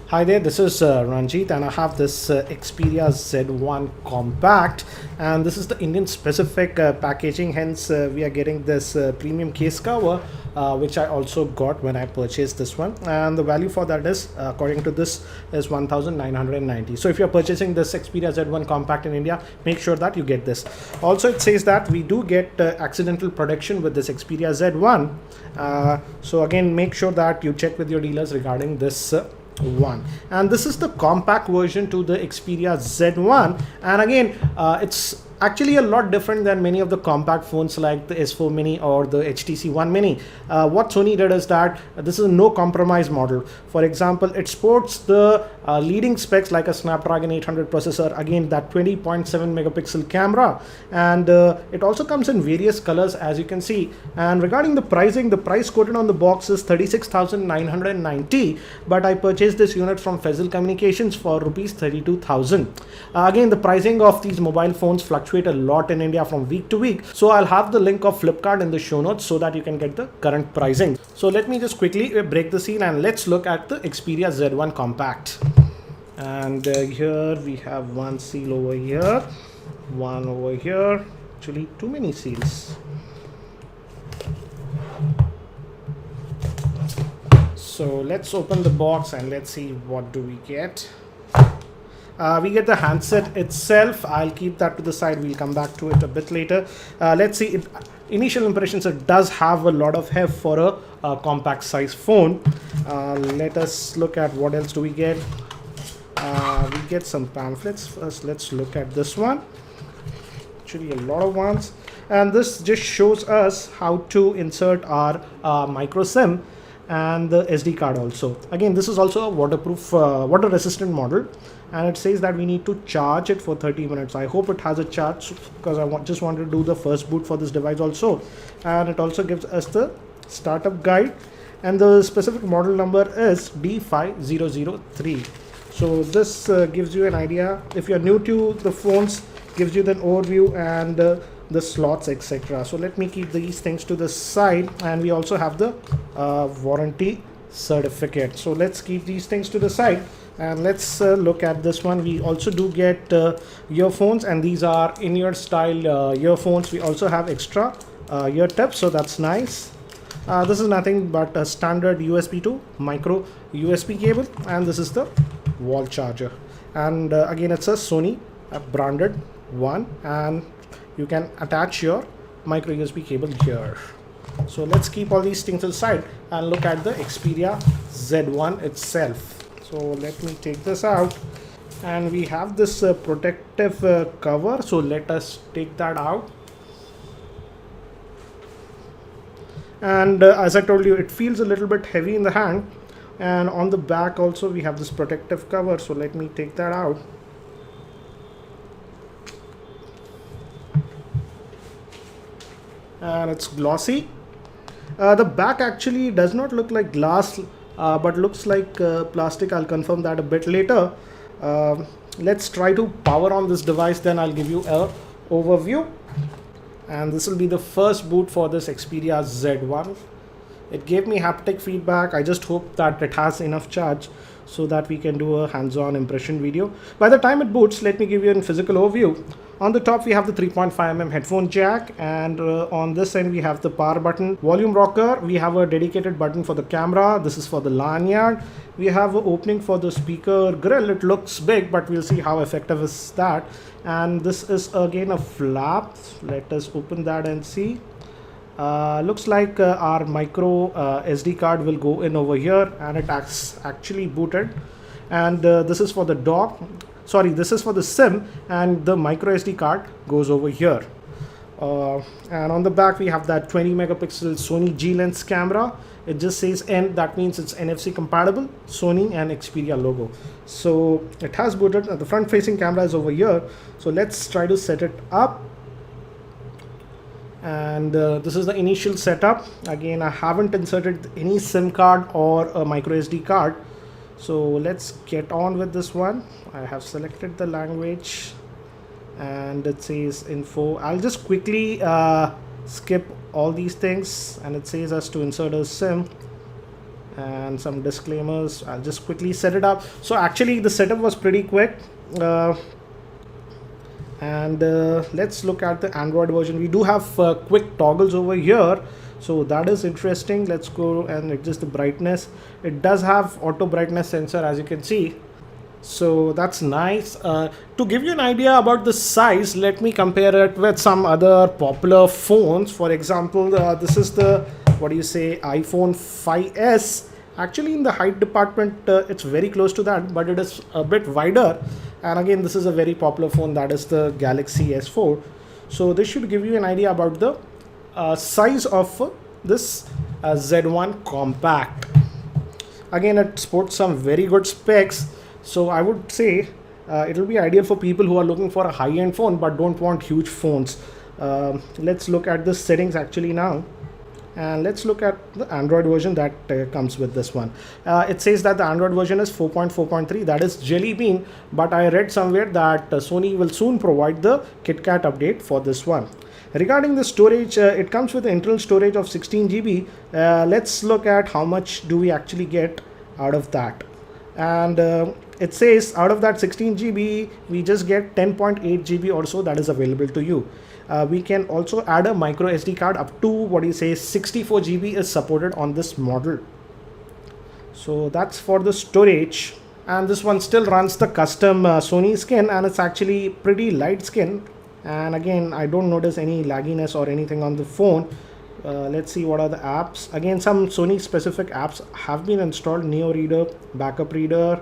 Hi there, this is Ranjit, and I have this Xperia Z1 Compact, and this is the Indian specific packaging. Hence, we are getting this premium case cover, which I also got when I purchased this one. And the value for that is, according to this, is 1,990. So, if you're purchasing this Xperia Z1 Compact in India, make sure that you get this. Also, it says that we do get accidental protection with this Xperia Z1. So, again, make sure that you check with your dealers regarding this. One, and this is the compact version to the Xperia Z1, and again it's actually a lot different than many of the compact phones like the S4 Mini or the HTC One Mini. What Sony did is that this is a no compromise model. For example, it sports the leading specs like a Snapdragon 800 processor, again that 20.7 megapixel camera, and it also comes in various colors, as you can see. And regarding the pricing, the price quoted on the box is 36,990, but I purchased this unit from Faisal Communications for rupees 32,000. Again, the pricing of these mobile phones fluctuate a lot in India from week to week, so I'll have the link of Flipkart in the show notes so that you can get the current pricing. So let me just quickly break the seal and let's look at the Xperia Z1 Compact. And here we have one seal over here, one over here, actually too many seals. So let's open the box and let's see what do we get. We get the handset itself. I'll keep that to the side. We'll come back to it a bit later. Let's see. Initial impressions, it does have a lot of heft for a compact size phone. Let us look at what else do we get. We get some pamphlets. First, let's look at this one. Actually, a lot of ones. And this just shows us how to insert our micro SIM and the SD card also. Again, this is also a waterproof, water resistant model, and it says that we need to charge it for 30 minutes. I hope it has a charge because I just want to do the first boot for this device also. And it also gives us the startup guide, and the specific model number is D5003. So this gives you an idea. If you're new to the phones, gives you the overview and the slots, etc. So let me keep these things to the side, and we also have the warranty certificate. So let's keep these things to the side and let's look at this one. We also do get earphones, and these are in-ear style earphones. We also have extra ear tips, so that's nice. This is nothing but a standard USB to micro USB cable, and this is the wall charger. And again, it's a Sony branded one, and you can attach your micro USB cable here. So let's keep all these things aside and look at the Xperia Z1 itself. So let me take this out, and we have this protective cover. So let us take that out. And as I told you, it feels a little bit heavy in the hand, and on the back also we have this protective cover. So let me take that out. And it's glossy. The back actually does not look like glass, but looks like plastic. I'll confirm that a bit later. Let's try to power on this device, then I'll give you an overview. And this will be the first boot for this Xperia Z1. It gave me haptic feedback. I just hope that it has enough charge so that we can do a hands-on impression video. By the time it boots, let me give you a physical overview. On the top, we have the 3.5mm headphone jack, and on this end, we have the power button, volume rocker. We have a dedicated button for the camera. This is for the lanyard. We have an opening for the speaker grill. It looks big, but we'll see how effective is that. And this is again a flap. Let us open that and see. Looks like our micro SD card will go in over here, and it actually booted. And this is for the dock. Sorry, this is for the SIM, and the micro SD card goes over here. And on the back we have that 20 megapixel Sony G-Lens camera. It just says N, that means it's NFC compatible, Sony and Xperia logo. So it has booted. The front facing camera is over here. So let's try to set it up. And this is the initial setup. Again, I haven't inserted any SIM card or a micro SD card. So let's get on with this one. I have selected the language and it says info. I'll just quickly skip all these things, and it says us to insert a SIM. and some disclaimers. I'll just quickly set it up. So actually the setup was pretty quick. And let's look at the Android version. We do have quick toggles over here, so that is interesting. Let's go and adjust the brightness. It does have auto brightness sensor, as you can see, so that's nice. To give you an idea about the size, let me compare it with some other popular phones. For example, this is the iPhone 5s. Actually, in the height department, it's very close to that, but it is a bit wider. And again, this is a very popular phone, that is the Galaxy S4. So this should give you an idea about the size of this Z1 Compact. Again, it sports some very good specs. So I would say it will be ideal for people who are looking for a high-end phone but don't want huge phones. Let's look at the settings actually now. And let's look at the Android version that comes with this one. It says that the Android version is 4.4.3, that is Jelly Bean, but I read somewhere that Sony will soon provide the KitKat update for this one. Regarding the storage, it comes with an internal storage of 16 GB. Let's look at how much do we actually get out of that. And it says out of that 16 GB, we just get 10.8 GB or so that is available to you. We can also add a micro SD card up to 64 GB is supported on this model. So that's for the storage. And this one still runs the custom Sony skin, and it's actually pretty light skin. And again, I don't notice any lagginess or anything on the phone. Let's see what are the apps. Again, some Sony specific apps have been installed: Neo Reader, Backup Reader,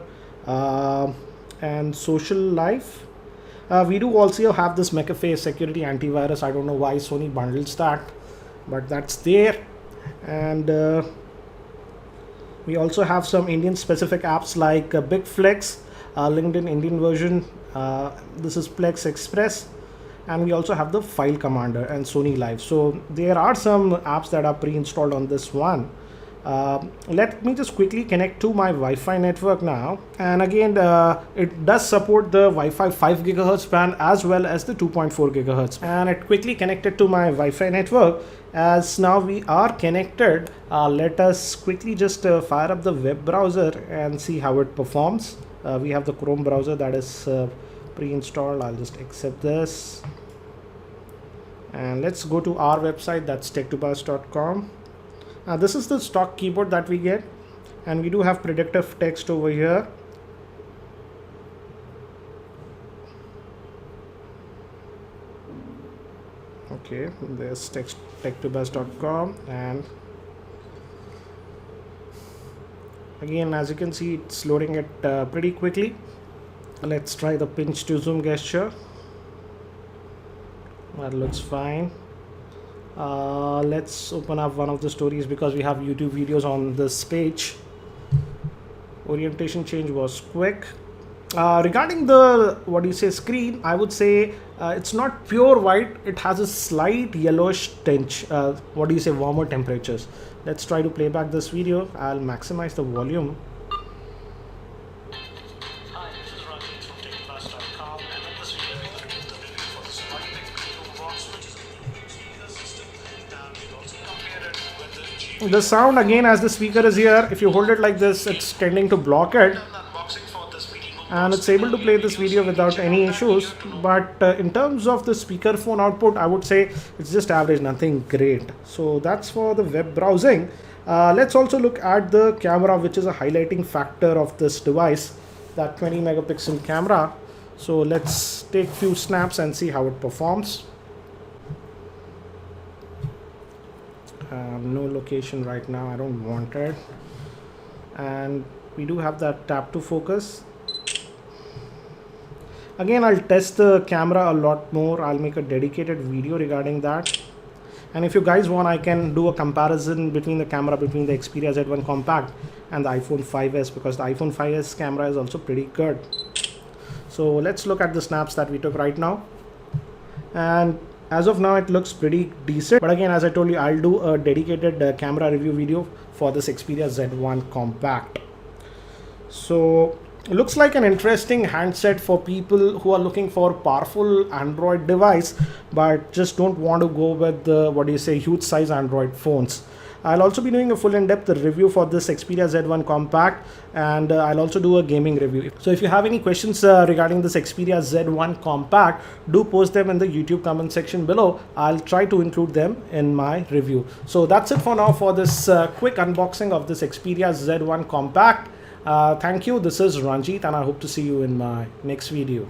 and Social Life. We do also have this McAfee Security Antivirus. I don't know why Sony bundles that, but that's there. And we also have some Indian specific apps like BigFlex, LinkedIn Indian version. This is Plex Express. And we also have the File Commander and Sony Live. So there are some apps that are pre-installed on this one. Let me just quickly connect to my Wi-Fi network now. And again, it does support the Wi-Fi 5 GHz band as well as the 2.4 GHz. And it quickly connected to my Wi-Fi network. As now we are connected, let us quickly just fire up the web browser and see how it performs. We have the Chrome browser that is pre-installed. I'll just accept this. And let's go to our website, that's tech2buzz.com. This is the stock keyboard that we get, and we do have predictive text over here. Okay, there's tech2buzz.com, and again, as you can see, it's loading it pretty quickly. Let's try the pinch to zoom gesture. That looks fine. Let's open up one of the stories because we have YouTube videos on this page. Orientation change was quick. Regarding the screen, I would say it's not pure white. It has a slight yellowish tinge. Warmer temperatures. Let's try to play back this video. I'll maximize the volume. The sound, again, as the speaker is here, if you hold it like this, it's tending to block it, and it's able to play this video without any issues. But in terms of the speakerphone output, I would say it's just average, nothing great. So that's for the web browsing. Let's also look at the camera, which is a highlighting factor of this device, that 20 megapixel camera. So let's take few snaps and see how it performs. No location right now, I don't want it. And we do have that tap to focus. Again, I'll test the camera a lot more. I'll make a dedicated video regarding that. And if you guys want, I can do a comparison between the camera between the Xperia Z1 Compact and the iPhone 5s, because the iPhone 5s camera is also pretty good. So let's look at the snaps that we took right now. And as of now, it looks pretty decent. But again, as I told you, I'll do a dedicated camera review video for this Xperia Z1 Compact. So looks like an interesting handset for people who are looking for powerful Android device, but just don't want to go with the huge size Android phones. I'll also be doing a full in-depth review for this Xperia Z1 Compact, and I'll also do a gaming review. So if you have any questions regarding this Xperia Z1 Compact, do post them in the YouTube comment section below. I'll try to include them in my review. So that's it for now for this quick unboxing of this Xperia Z1 Compact. Thank you. This is Ranjit, and I hope to see you in my next video.